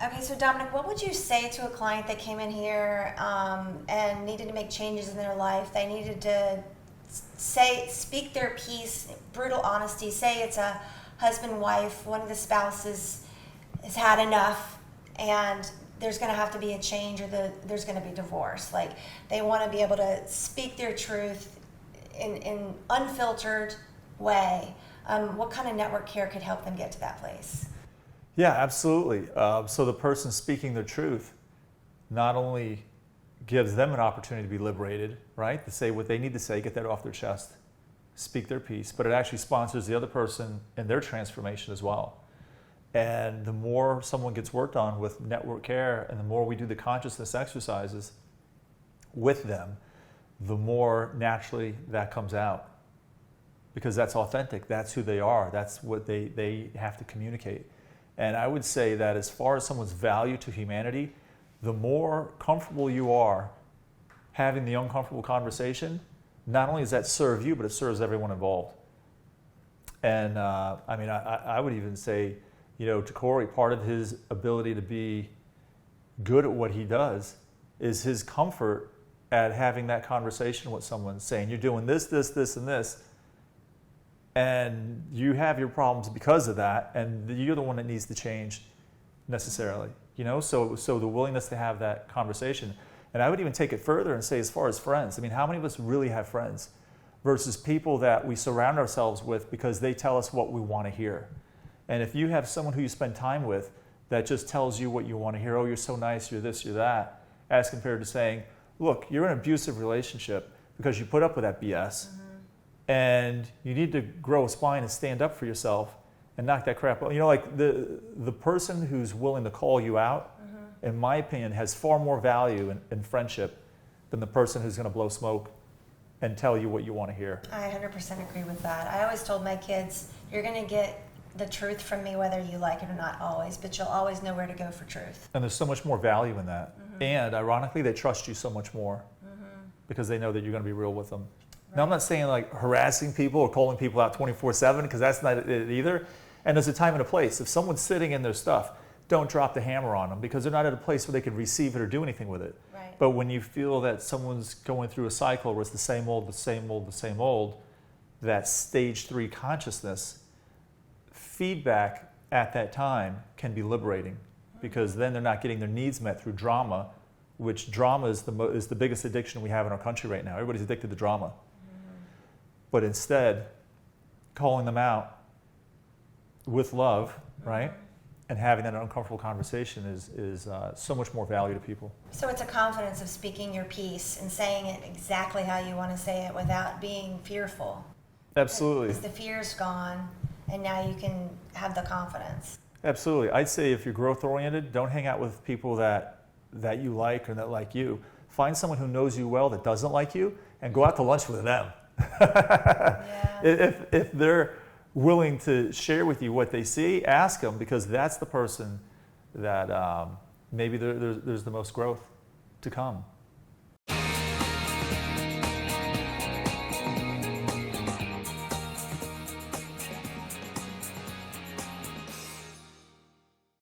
Okay, so Dominick, what would you say to a client that came in here and needed to make changes in their life? They needed to speak their piece, brutal honesty. Say it's a husband, wife, one of the spouses has had enough, and there's going to have to be a change, or there's going to be divorce. Like, they want to be able to speak their truth in unfiltered way. What kind of network care could help them get to that place? Yeah, absolutely. So the person speaking their truth not only gives them an opportunity to be liberated, right? To say what they need to say, get that off their chest, speak their piece, but it actually sponsors the other person in their transformation as well. And the more someone gets worked on with network care, and the more we do the consciousness exercises with them, the more naturally that comes out. Because that's authentic, that's who they are, that's what they have to communicate. And I would say that as far as someone's value to humanity, the more comfortable you are having the uncomfortable conversation, not only does that serve you, but it serves everyone involved. And I would even say, to Corey, part of his ability to be good at what he does is his comfort at having that conversation with someone, saying, you're doing this, this, this, and this, and you have your problems because of that, and you're the one that needs to change necessarily. So the willingness to have that conversation. And I would even take it further and say, as far as friends, how many of us really have friends versus people that we surround ourselves with because they tell us what we want to hear? And if you have someone who you spend time with that just tells you what you want to hear, oh, you're so nice, you're this, you're that, as compared to saying, look, you're in an abusive relationship because you put up with that BS, and you need to grow a spine and stand up for yourself and knock that crap out. Like the person who's willing to call you out, in my opinion, has far more value in friendship than the person who's going to blow smoke and tell you what you want to hear. I 100% agree with that. I always told my kids, you're going to get the truth from me whether you like it or not always, but you'll always know where to go for truth. And there's so much more value in that. And ironically, they trust you so much more because they know that you're going to be real with them. Right. Now, I'm not saying like harassing people or calling people out 24/7, because that's not it either. And there's a time and a place. If someone's sitting in their stuff, don't drop the hammer on them, because they're not at a place where they can receive it or do anything with it. Right. But when you feel that someone's going through a cycle where it's the same old, the same old, the same old, that stage 3 consciousness, feedback at that time can be liberating, because then they're not getting their needs met through drama, which drama is the biggest addiction we have in our country right now. Everybody's addicted to drama. But instead, calling them out with love, right? And having that uncomfortable conversation is so much more value to people. So it's a confidence of speaking your piece and saying it exactly how you want to say it without being fearful. Absolutely. Because the fear's gone, and now you can have the confidence. Absolutely. I'd say if you're growth oriented, don't hang out with people that you like or that like you. Find someone who knows you well that doesn't like you, and go out to lunch with them. Yeah. If they're willing to share with you what they see, ask them, because that's the person that maybe there's the most growth to come.